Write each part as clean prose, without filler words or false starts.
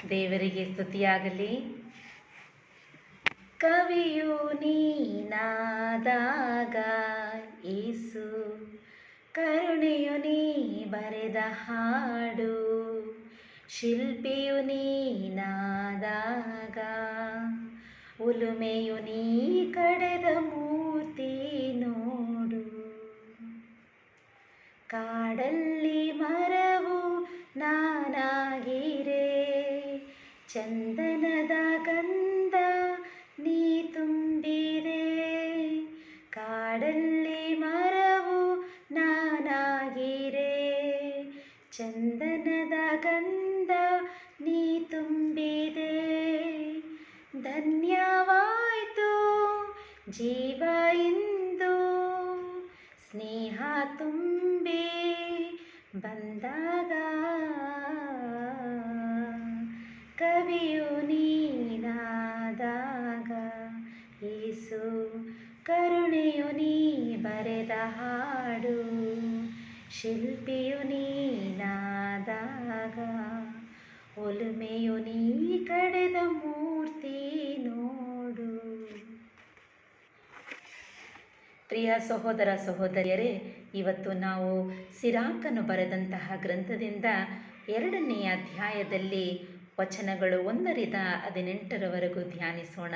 ದೇವರಿಗೆ ಸ್ತುತಿಯಾಗಲಿ. ಕವಿಯು ನೀನಾದಾಗ ಏಸು, ಕರುಣೆಯು ನೀ ಬರೆದ ಹಾಡು, ಶಿಲ್ಪಿಯು ನೀನಾದಾಗ ಉಲುಮೆಯು ನೀ ಕಡೆದ ಮೂರ್ತಿ ನೋಡು. ಕಾಡಲ್ಲಿ ಮರವು ನಾನಾಗಿರೆ, ಚಂದನದ ಗಂಧ ನೀ ತುಂಬಿದೆ. ಕಾಡಲ್ಲಿ ಮರವು ನಾನಾಗಿರೆ, ಚಂದನದ ಗಂಧ ನೀ ತುಂಬಿದೆ. ಧನ್ಯವಾಯಿತು ಜೀವ ಇಂದು, ಸ್ನೇಹ ತುಂಬಿ ಬಂದಾಗ. ಕವಿಯು ನೀನಾದಾಗ ಏಸು, ಕರುಣೆಯು ನೀ ಬರೆದ ಹಾಡು, ಶಿಲ್ಪಿಯು ನೀನಾದಾಗ ಒಲುಮೆಯು ನೀ ಕಡೆದ ಮೂರ್ತಿ ನೋಡು. ಪ್ರಿಯ ಸಹೋದರ ಸಹೋದರಿಯರೇ, ಇವತ್ತು ನಾವು ಸಿರಾಕನು ಬರೆದಂತಹ ಗ್ರಂಥದಿಂದ 2ನೇ ಅಧ್ಯಾಯದಲ್ಲಿ ವಚನಗಳು 1-18 ಧ್ಯಾನಿಸೋಣ.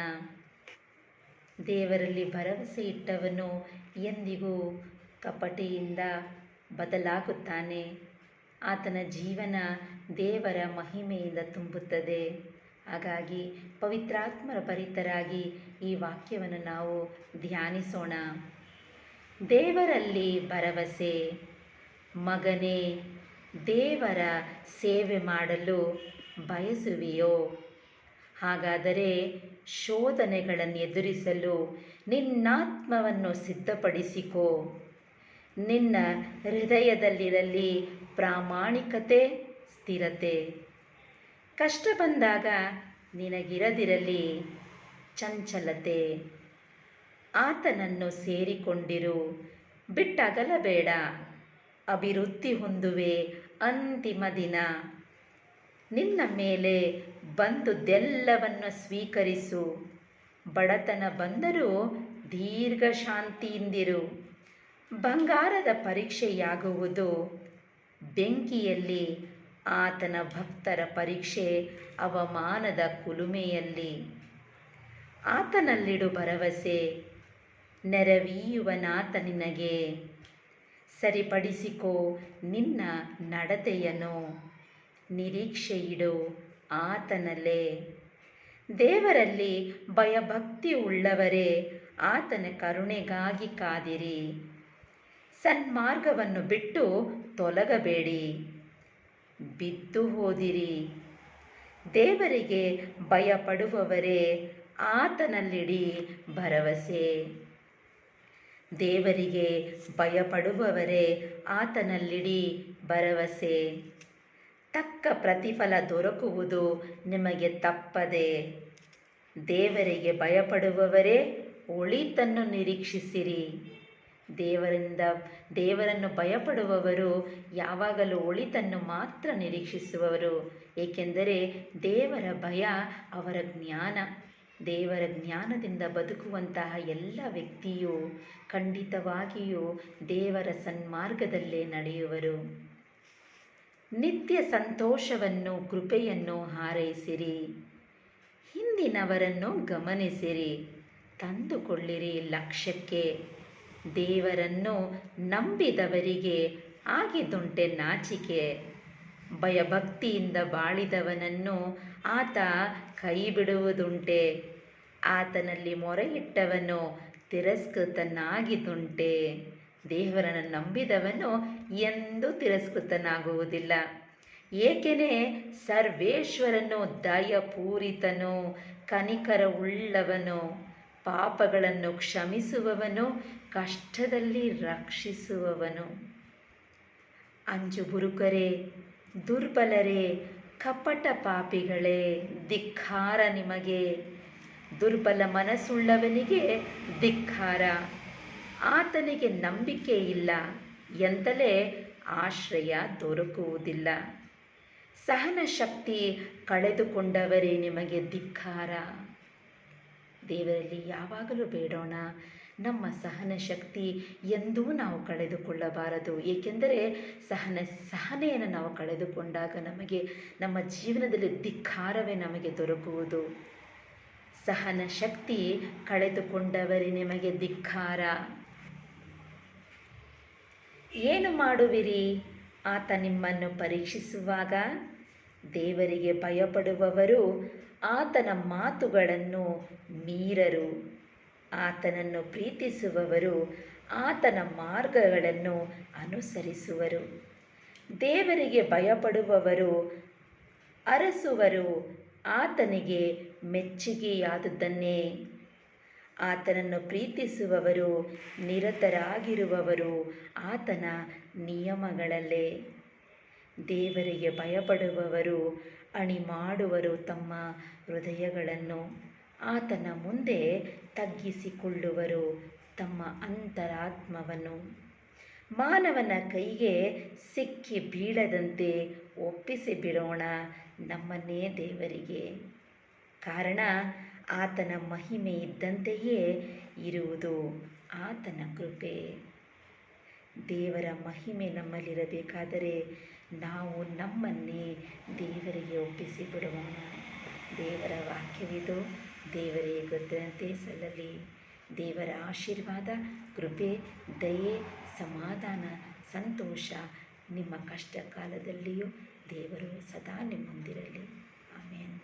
ದೇವರಲ್ಲಿ ಭರವಸೆ ಇಟ್ಟವನು ಎಂದಿಗೂ ಕಪಟಿಯಿಂದ ಬದಲಾಗುತ್ತಾನೆ. ಆತನ ಜೀವನ ದೇವರ ಮಹಿಮೆಯಿಂದ ತುಂಬುತ್ತದೆ. ಹಾಗಾಗಿ ಪವಿತ್ರಾತ್ಮರ ಭರಿತರಾಗಿ ಈ ವಾಕ್ಯವನ್ನು ನಾವು ಧ್ಯಾನಿಸೋಣ. ದೇವರಲ್ಲಿ ಭರವಸೆ. ಮಗನೇ, ದೇವರ ಸೇವೆ ಮಾಡಲು ಬಯಸುವೆಯೋ? ಹಾಗಾದರೆ ಶೋಧನೆಗಳನ್ನು ಎದುರಿಸಲು ನಿನ್ನಾತ್ಮವನ್ನು ಸಿದ್ಧಪಡಿಸಿಕೋ. ನಿನ್ನ ಹೃದಯದಲ್ಲಿರಲಿ ಪ್ರಾಮಾಣಿಕತೆ, ಸ್ಥಿರತೆ. ಕಷ್ಟ ಬಂದಾಗ ನಿನಗಿರದಿರಲಿ ಚಂಚಲತೆ. ಆತನನ್ನು ಸೇರಿಕೊಂಡಿರು, ಬಿಟ್ಟಗಲಬೇಡ. ಅಭಿವೃದ್ಧಿ ಹೊಂದುವೆ ಅಂತಿಮ ದಿನ. ನಿನ್ನ ಮೇಲೆ ಬಂದುದೆಲ್ಲವನ್ನು ಸ್ವೀಕರಿಸು. ಬಡತನ ಬಂದರೂ ದೀರ್ಘ ಶಾಂತಿಯಿಂದಿರು. ಬಂಗಾರದ ಪರೀಕ್ಷೆಯಾಗುವುದು, ಬೆಂಕಿಯಲ್ಲಿ. ಆತನ ಭಕ್ತರ ಪರೀಕ್ಷೆ ಅವಮಾನದ ಕುಲುಮೆಯಲ್ಲಿ. ಆತನಲ್ಲಿಡು ಭರವಸೆ, ನೆರವೀಯುವನಾತ ನಿನಗೆ. ಸರಿಪಡಿಸಿಕೋ ನಿನ್ನ ನಡತೆಯನ್ನು, ನಿರೀಕ್ಷೆಯಿಡು ಆತನಲ್ಲೇ. ದೇವರಲ್ಲಿ ಭಯಭಕ್ತಿ ಉಳ್ಳವರೇ, ಆತನ ಕರುಣೆಗಾಗಿ ಕಾದಿರಿ. ಸನ್ಮಾರ್ಗವನ್ನು ಬಿಟ್ಟು ತೊಲಗಬೇಡಿ, ಬಿದ್ದು ಹೋದಿರಿ. ದೇವರಿಗೆ ಭಯಪಡುವವರೇ, ಆತನಲ್ಲಿಡಿ ಭರವಸೆ. ದೇವರಿಗೆ ಭಯಪಡುವವರೇ, ಆತನಲ್ಲಿಡಿ ಭರವಸೆ. ತಕ್ಕ ಪ್ರತಿಫಲ ದೊರಕುವುದು ನಿಮಗೆ ತಪ್ಪದೆ. ದೇವರಿಗೆ ಭಯಪಡುವವರೇ, ಒಳಿತನ್ನು ನಿರೀಕ್ಷಿಸಿರಿ. ದೇವರನ್ನು ಭಯಪಡುವವರು ಯಾವಾಗಲೂ ಒಳಿತನ್ನು ಮಾತ್ರ ನಿರೀಕ್ಷಿಸುವವರು. ಏಕೆಂದರೆ ದೇವರ ಭಯ ಅವರ ಜ್ಞಾನ. ದೇವರ ಜ್ಞಾನದಿಂದ ಬದುಕುವಂತಹ ಎಲ್ಲ ವ್ಯಕ್ತಿಯೂ ಖಂಡಿತವಾಗಿಯೂ ದೇವರ ಸನ್ಮಾರ್ಗದಲ್ಲೇ ನಡೆಯುವರು. ನಿತ್ಯ ಸಂತೋಷವನ್ನು, ಕೃಪೆಯನ್ನು ಹಾರೈಸಿರಿ. ಹಿಂದಿನವರನ್ನು ಗಮನಿಸಿರಿ, ತಂದುಕೊಳ್ಳಿರಿ ಲಕ್ಷ್ಯಕ್ಕೆ. ದೇವರನ್ನು ನಂಬಿದವರಿಗೆ ಆಗಿದ್ದುಂಟೆ ನಾಚಿಕೆ. ಭಯಭಕ್ತಿಯಿಂದ ಬಾಳಿದವನನ್ನು ಆತ ಕೈ ಬಿಡುವುದುಂಟೆ. ಆತನಲ್ಲಿ ಮೊರೆಯಿಟ್ಟವನು ತಿರಸ್ಕೃತನಾಗಿದ್ದುಂಟೆ. ದೇವರನ್ನು ನಂಬಿದವನು ಎಂದೂ ತಿರಸ್ಕೃತನಾಗುವುದಿಲ್ಲ. ಏಕೆಂದರೆ ಸರ್ವೇಶ್ವರನು ದಯಪೂರಿತನು, ಕನಿಕರವುಳ್ಳವನು, ಪಾಪಗಳನ್ನು ಕ್ಷಮಿಸುವವನು, ಕಷ್ಟದಲ್ಲಿ ರಕ್ಷಿಸುವವನು. ಅಂಜುಬುರುಕರೇ, ದುರ್ಬಲರೇ, ಕಪಟ ಪಾಪಿಗಳೇ, ಧಿಕ್ಕಾರ ನಿಮಗೆ. ದುರ್ಬಲ ಮನಸ್ಸುಳ್ಳವನಿಗೆ ಧಿಕ್ಕಾರ. ಆತನಿಗೆ ನಂಬಿಕೆ ಇಲ್ಲ ಎಂತಲೇ ಆಶ್ರಯ ದೊರಕುವುದಿಲ್ಲ. ಸಹನ ಶಕ್ತಿ ಕಳೆದುಕೊಂಡವರೇ ನಿಮಗೆ ಧಿಕ್ಕಾರ. ದೇವರಲ್ಲಿ ಯಾವಾಗಲೂ ಬೇಡೋಣ, ನಮ್ಮ ಸಹನ ಶಕ್ತಿ ಎಂದೂ ನಾವು ಕಳೆದುಕೊಳ್ಳಬಾರದು. ಏಕೆಂದರೆ ಸಹನೆಯನ್ನು ನಾವು ಕಳೆದುಕೊಂಡಾಗ ನಮಗೆ ನಮ್ಮ ಜೀವನದಲ್ಲಿ ಧಿಕ್ಕಾರವೇ ನಮಗೆ ದೊರಕುವುದು. ಸಹನ ಶಕ್ತಿ ಕಳೆದುಕೊಂಡವರೇ ನಿಮಗೆ ಧಿಕ್ಕಾರ. ಏನು ಮಾಡುವಿರಿ ಆತ ನಿಮ್ಮನ್ನು ಪರೀಕ್ಷಿಸುವಾಗ? ದೇವರಿಗೆ ಭಯಪಡುವವರು ಆತನ ಮಾತುಗಳನ್ನು ಮೀರರು. ಆತನನ್ನು ಪ್ರೀತಿಸುವವರು ಆತನ ಮಾರ್ಗಗಳನ್ನು ಅನುಸರಿಸುವರು. ದೇವರಿಗೆ ಭಯಪಡುವವರು ಅರಸುವರು ಆತನಿಗೆ ಮೆಚ್ಚುಗೆಯಾದುದನ್ನೇ. ಆತನನ್ನು ಪ್ರೀತಿಸುವವರು ನಿರತರಾಗಿರುವವರು ಆತನ ನಿಯಮಗಳಲ್ಲೇ. ದೇವರಿಗೆ ಭಯಪಡುವವರು ಅಣಿಮಾಡುವರು ತಮ್ಮ ಹೃದಯಗಳನ್ನು. ಆತನ ಮುಂದೆ ತಗ್ಗಿಸಿಕೊಳ್ಳುವರು ತಮ್ಮ ಅಂತರಾತ್ಮವನ್ನು. ಮಾನವನ ಕೈಗೆ ಸಿಕ್ಕಿ ಬೀಳದಂತೆ ಒಪ್ಪಿಸಿ ಬಿಡೋಣ ನಮ್ಮನ್ನೇ ದೇವರಿಗೆ. ಕಾರಣ ಆತನ ಮಹಿಮೆ ಇದ್ದಂತೆಯೇ ಇರುವುದು ಆತನ ಕೃಪೆ. ದೇವರ ಮಹಿಮೆ ನಮ್ಮಲ್ಲಿರಬೇಕಾದರೆ ನಾವು ನಮ್ಮನ್ನೇ ದೇವರಿಗೆ ಒಪ್ಪಿಸಿ ಬಿಡೋಣ. ದೇವರ ವಾಕ್ಯವಿದು. ದೇವರೇ ಗೊತ್ತಂತೆ ಸಲ್ಲಲಿ. ದೇವರ ಆಶೀರ್ವಾದ, ಕೃಪೆ, ದಯೆ, ಸಮಾಧಾನ, ಸಂತೋಷ ನಿಮ್ಮ ಕಷ್ಟ ಕಾಲದಲ್ಲಿಯೂ ದೇವರು ಸದಾ ನಿಮ್ಮೊಂದಿರಲಿ. ಆಮೇನ್.